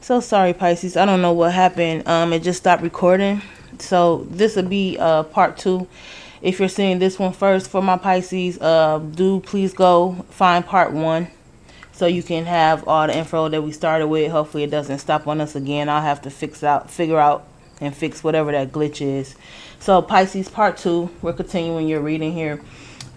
So sorry, Pisces. I don't know what happened. It just stopped recording. So this will be part two. If you're seeing this one first for my Pisces, do please go find part one so you can have all the info that we started with. Hopefully it doesn't stop on us again. I'll have to figure out and fix whatever that glitch is. So Pisces part two, we're continuing your reading here.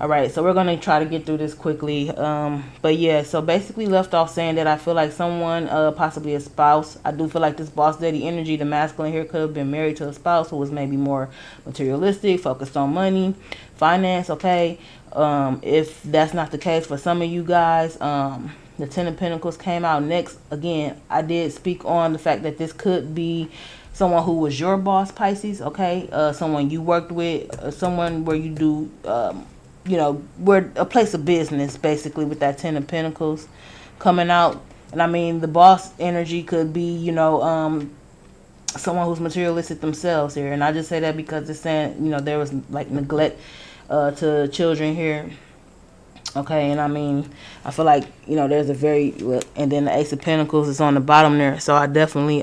All right, so we're going to try to get through this quickly. But yeah, so basically left off saying that I feel like someone, possibly a spouse, I do feel like this boss daddy energy, the masculine here, could have been married to a spouse who was maybe more materialistic, focused on money, finance, okay? If that's not the case for some of you guys, the Ten of Pentacles came out next. Again, I did speak on the fact that this could be someone who was your boss, Pisces, okay? Someone you worked with, someone where you do... we're a place of business, basically, with that Ten of Pentacles coming out. And I mean, the boss energy could be, someone who's materialistic themselves here. And I just say that because it's saying, there was like neglect to children here. Okay, and I mean, I feel like, there's a very, and then the Ace of Pentacles is on the bottom there. So I definitely,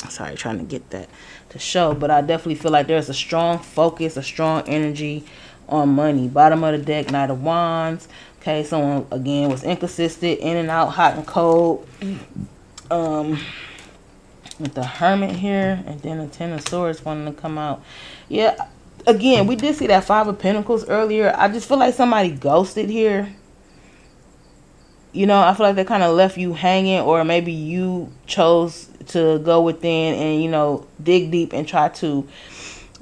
sorry, trying to get that to show, but I definitely feel like there's a strong focus, a strong energy on money. Bottom of the deck, Knight of Wands. Okay, someone again was inconsistent, in and out, hot and cold. With the Hermit here, and then the Ten of Swords wanting to come out. Yeah, again, we did see that Five of Pentacles earlier. I just feel like somebody ghosted here. I feel like they kind of left you hanging, or maybe you chose to go within and, dig deep and try to,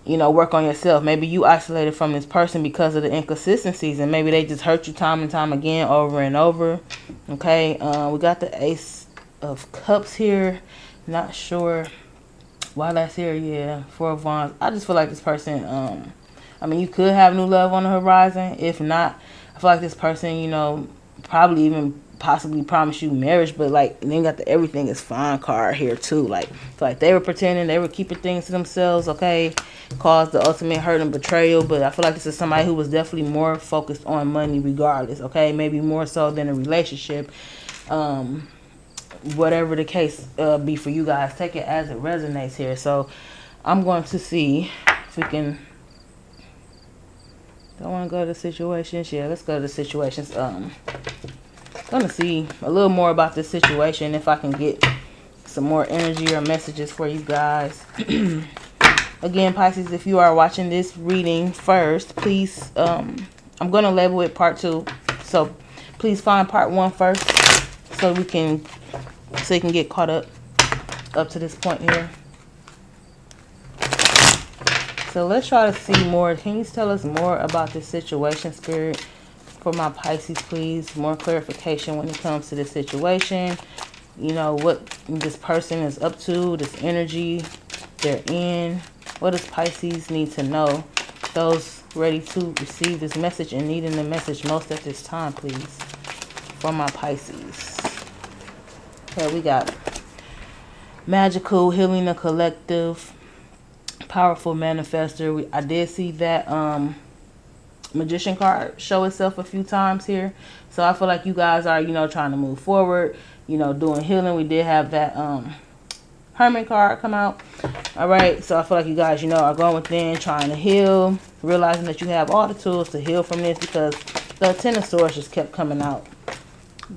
work on yourself. Maybe you isolated from this person because of the inconsistencies, and maybe they just hurt you time and time again, over and over. Okay, we got the Ace of Cups here. Not sure why that's here. Yeah, Four of Wands. I just feel like this person, you could have new love on the horizon. If not, I feel like this person, probably even possibly promise you marriage, but like then got the everything is fine card here too. Like, feel like they were pretending, they were keeping things to themselves, okay, caused the ultimate hurt and betrayal. But I feel like this is somebody who was definitely more focused on money regardless, okay, maybe more so than a relationship. Whatever the case be for you guys, take it as it resonates here. So I'm going to see if we can, don't want to go to situations. Yeah, let's go to the situations. Gonna see a little more about this situation, if I can get some more energy or messages for you guys. Again, Pisces, if you are watching this reading first, please, I'm gonna label it part two, so please find part one first so you can get caught up to this point here. So let's try to see more. Can you tell us more about this situation, Spirit? For my Pisces, please. More clarification when it comes to this situation. What this person is up to, this energy they're in. What does Pisces need to know? Those ready to receive this message and needing the message most at this time, please. For my Pisces. Okay, we got magical, healing the collective, powerful manifester. I did see that Magician card show itself a few times here, so I feel like you guys are trying to move forward, doing healing. We did have that Hermit card come out. All right, so I feel like you guys are going within, trying to heal, realizing that you have all the tools to heal from this, because the Ten of Swords just kept coming out.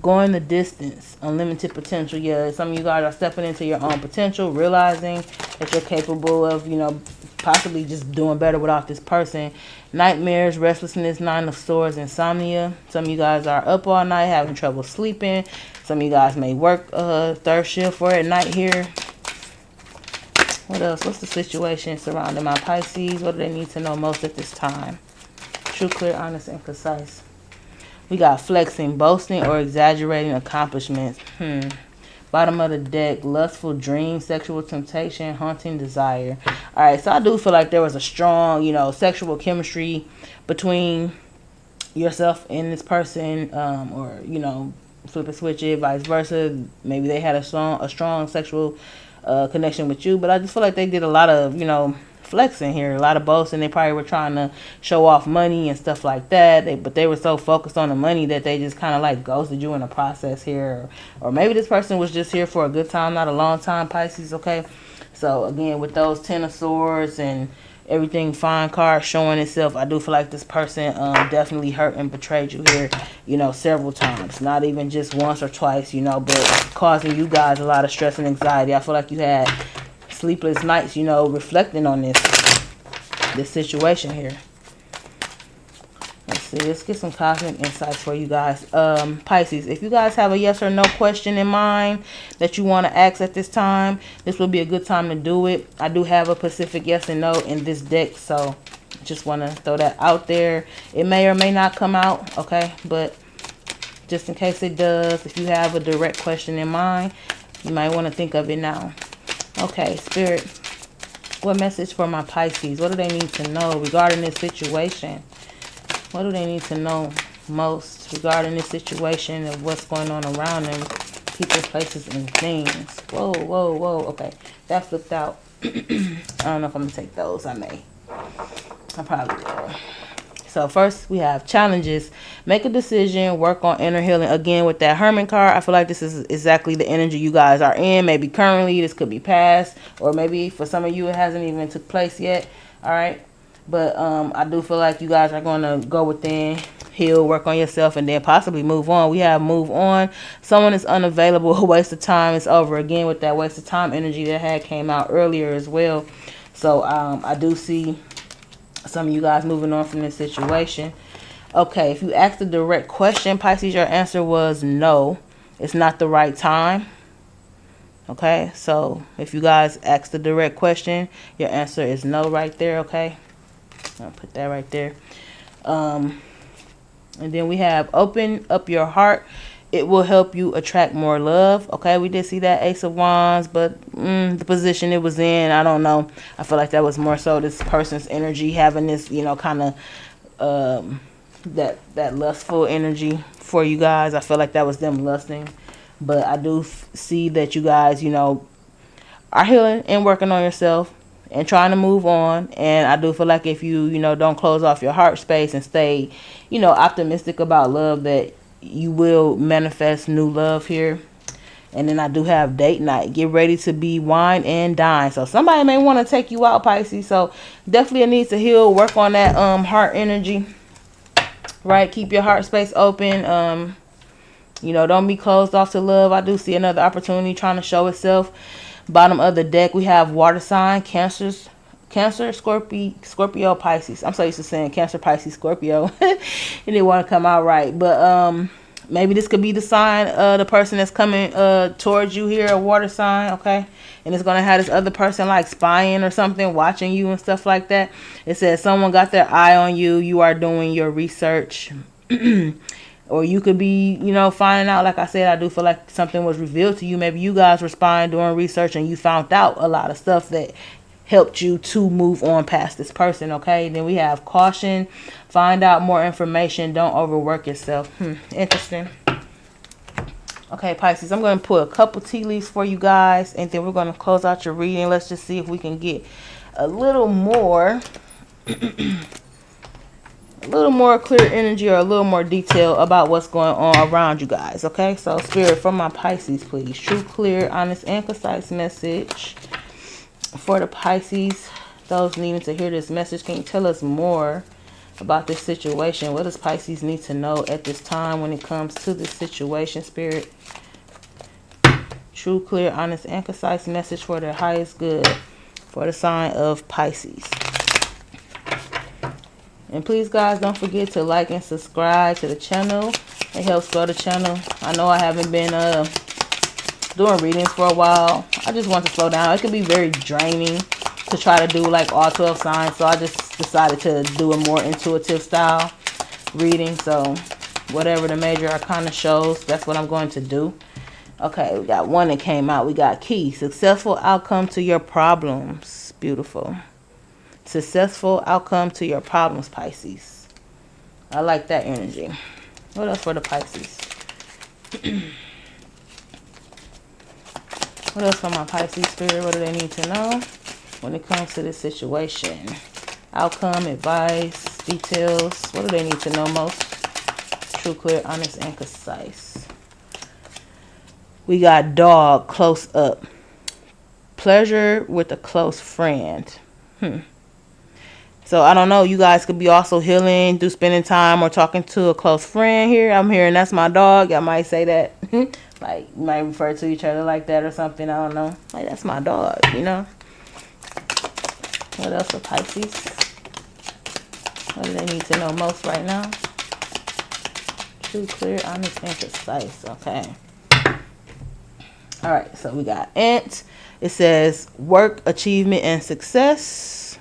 Going the distance, unlimited potential. Yeah, some of you guys are stepping into your own potential, realizing that you're capable of possibly just doing better without this person. Nightmares, restlessness, Nine of Swords, insomnia. Some of you guys are up all night having trouble sleeping. Some of you guys may work third shift for at night here. What else? What's the situation surrounding my Pisces? What do they need to know most at this time? True, clear, honest, and concise. We got flexing, boasting, or exaggerating accomplishments. Bottom of the deck, lustful dreams, sexual temptation, haunting desire. All right, so I do feel like there was a strong, sexual chemistry between yourself and this person, or, flip and switch it, vice versa. Maybe they had a strong sexual connection with you. But I just feel like they did a lot of, you know, flexing here, a lot of boasting. They probably were trying to show off money and stuff like that. But they were so focused on the money that they just kind of like ghosted you in the process here. Or maybe this person was just here for a good time, not a long time, Pisces, okay? So again, with those 10 of Swords and everything fine card showing itself, I do feel like this person definitely hurt and betrayed you here, you know, several times. Not even just once or twice, you know, but causing you guys a lot of stress and anxiety. I feel like you had sleepless nights, you know, reflecting on this situation here. Let's see, let's get some cosmic insights for you guys. Pisces, if you guys have a yes or no question in mind that you want to ask at this time, this will be a good time to do it. I do have a Pacific yes and no in this deck, so just want to throw that out there. It may or may not come out, okay? But just in case it does, if you have a direct question in mind, you might want to think of it now. Okay, Spirit, what message for my Pisces? What do they need to know regarding this situation? What do they need to know most regarding this situation of what's going on around them? People, places, and things. Whoa, whoa, whoa. Okay, that flipped out. I don't know if I'm going to take those. I may. I probably will. So first we have challenges. Make a decision. Work on inner healing. Again, with that Hermit card, I feel like this is exactly the energy you guys are in. Maybe currently, this could be past. Or maybe for some of you, it hasn't even took place yet. All right. But I do feel like you guys are going to go within, heal, work on yourself, and then possibly move on. We have move on. Someone is unavailable. A waste of time is over. Again, with that waste of time energy that had came out earlier as well. So I do see some of you guys moving on from this situation. Okay, if you asked a direct question, Pisces, your answer was no. It's not the right time. Okay, so if you guys asked a direct question, your answer is no right there, okay? I'll put that right there. And then we have open up your heart. It will help you attract more love. Okay, we did see that Ace of Wands, but the position it was in, I don't know. I feel like that was more so this person's energy having this, you know, kind of that lustful energy for you guys. I feel like that was them lusting. But I do see that you guys, you know, are healing and working on yourself and trying to move on. And I do feel like if you, you know, don't close off your heart space and stay, you know, optimistic about love, that you will manifest new love here. And then I do have date night. Get ready to be wine and dine. So somebody may want to take you out, Pisces. So definitely it needs to heal. Work on that heart energy. Right? Keep your heart space open. You know, don't be closed off to love. I do see another opportunity trying to show itself. Bottom of the deck, we have water sign, Cancer, Scorpio, Pisces. I'm so used to saying Cancer, Pisces, Scorpio. And they want to come out right. But maybe this could be the sign the person that's coming towards you here, a water sign, okay? And it's going to have this other person like spying or something, watching you and stuff like that. It says someone got their eye on you. You are doing your research. Or you could be, you know, finding out, like I said, I do feel like something was revealed to you. Maybe you guys were spying, doing research, and you found out a lot of stuff that helped you to move on past this person, okay? Then we have caution. Find out more information. Don't overwork yourself. Interesting. Okay, Pisces, I'm going to pull a couple tea leaves for you guys, and then we're going to close out your reading. Let's just see if we can get a little more... a little more clear energy or a little more detail about what's going on around you guys, okay? So, Spirit, from my Pisces, please. True, clear, honest, and concise message for the Pisces. Those needing to hear this message, can you tell us more about this situation? What does Pisces need to know at this time when it comes to this situation, Spirit? True, clear, honest, and concise message for their highest good for the sign of Pisces. And please, guys, don't forget to like and subscribe to the channel. It helps grow the channel. I know I haven't been doing readings for a while. I just want to slow down. It can be very draining to try to do like all 12 signs. So I just decided to do a more intuitive style reading. So whatever the major arcana shows, that's what I'm going to do. Okay, we got one that came out. We got key. Successful outcome to your problems. Beautiful. Successful outcome to your problems, Pisces. I like that energy. What else for the Pisces? What else for my Pisces spirit? What do they need to know when it comes to this situation? Outcome, advice, details. What do they need to know most? True, clear, honest, and concise. We got dog, close up. Pleasure with a close friend. So I don't know. You guys could be also healing through spending time or talking to a close friend here. I'm hearing that's my dog. I might say that. Like, you might refer to each other like that or something. I don't know. Like, that's my dog, you know. What else for Pisces? What do they need to know most right now? True, clear, honest, and concise. Okay. All right. So we got Ant. It says work, achievement, and success.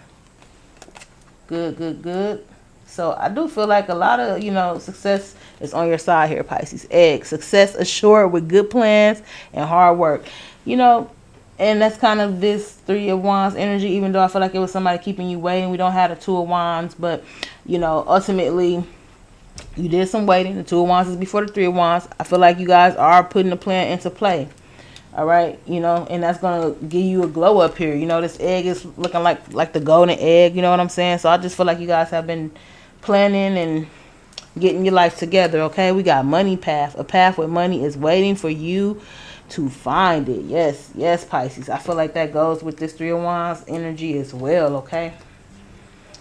Good, good, good. So I do feel like a lot of, you know, success is on your side here, Pisces. Egg, success assured with good plans and hard work. You know, and that's kind of this Three of Wands energy, even though I feel like it was somebody keeping you waiting. We don't have the Two of Wands, but, you know, ultimately, you did some waiting. The Two of Wands is before the Three of Wands. I feel like you guys are putting the plan into play. All right, you know, and that's going to give you a glow up here. You know, this egg is looking like the golden egg, you know what I'm saying? So I just feel like you guys have been planning and getting your life together, okay? We got money path. A path with money is waiting for you to find it. Yes, yes, Pisces. I feel like that goes with this Three of Wands energy as well, okay?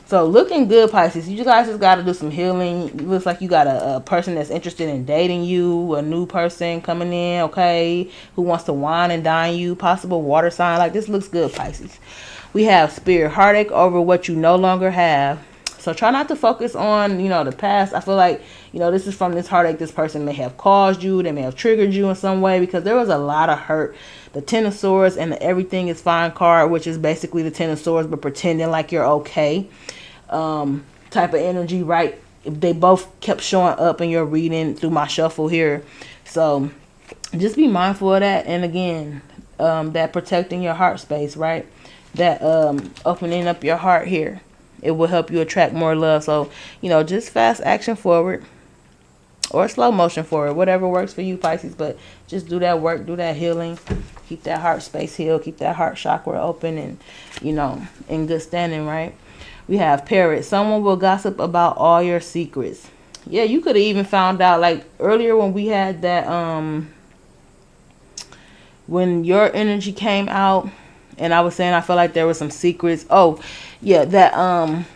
So looking good, Pisces. You guys just got to do some healing. It looks like you got a person that's interested in dating you, a new person coming in, okay, who wants to wine and dine you, possible water sign. Like, this looks good, Pisces. We have spirit, heartache over what you no longer have. So try not to focus on, you know, the past. I feel like, you know, this is from this heartache this person may have caused you. They may have triggered you in some way because there was a lot of hurt. The Ten of Swords and the Everything is Fine card, which is basically the Ten of Swords, but pretending like you're okay. Type of energy, right? They both kept showing up in your reading through my shuffle here. So just be mindful of that. And again, that protecting your heart space, right? That opening up your heart here. It will help you attract more love. So, you know, just fast action forward or slow motion forward, whatever works for you, Pisces. But just do that work, do that healing, keep that heart space healed, keep that heart chakra open and, you know, in good standing, right? We have Parrot. Someone will gossip about all your secrets. Yeah, you could have even found out, like, earlier when we had that, when your energy came out, and I was saying I felt like there were some secrets. Oh, yeah, that,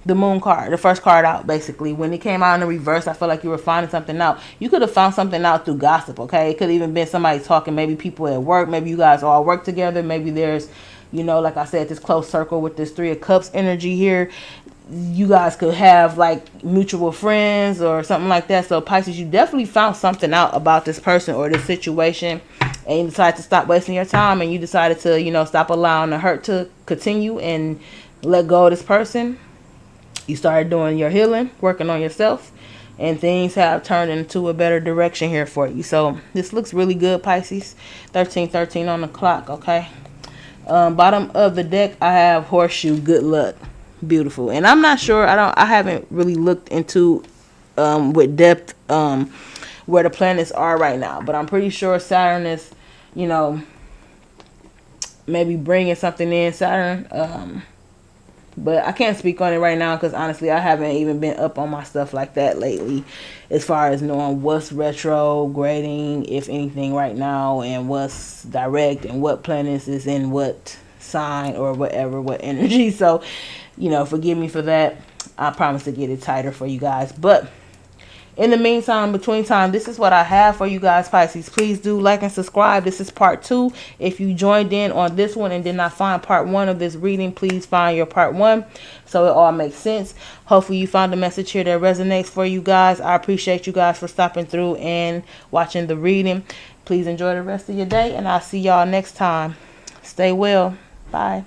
the Moon card, the first card out, basically. When it came out in the reverse, I felt like you were finding something out. You could have found something out through gossip, okay? It could have even been somebody talking, maybe people at work. Maybe you guys all work together. Maybe there's, you know, like I said, this close circle with this Three of Cups energy here. You guys could have like mutual friends or something like that. So Pisces, you definitely found something out about this person or this situation, and you decided to stop wasting your time, and you decided to, you know, stop allowing the hurt to continue and let go of this person. You started doing your healing, working on yourself, and things have turned into a better direction here for you. So this looks really good, Pisces. 13:13 on the clock, okay? Bottom of the deck, I have Horseshoe, good luck. Beautiful. And I'm not sure, I haven't really looked into with depth where the planets are right now, but I'm pretty sure Saturn is, you know, maybe bringing something in. Saturn, but I can't speak on it right now because honestly I haven't even been up on my stuff like that lately as far as knowing what's retrograding, if anything, right now, and what's direct and what planets is in what sign or whatever, what energy. So, you know, forgive me for that. I promise to get it tighter for you guys. But in the meantime, between time, this is what I have for you guys, Pisces. Please do like and subscribe. This is part 2. If you joined in on this one and did not find part 1 of this reading, please find your part 1 so it all makes sense. Hopefully you found a message here that resonates for you guys. I appreciate you guys for stopping through and watching the reading. Please enjoy the rest of your day, and I'll see y'all next time. Stay well. Bye.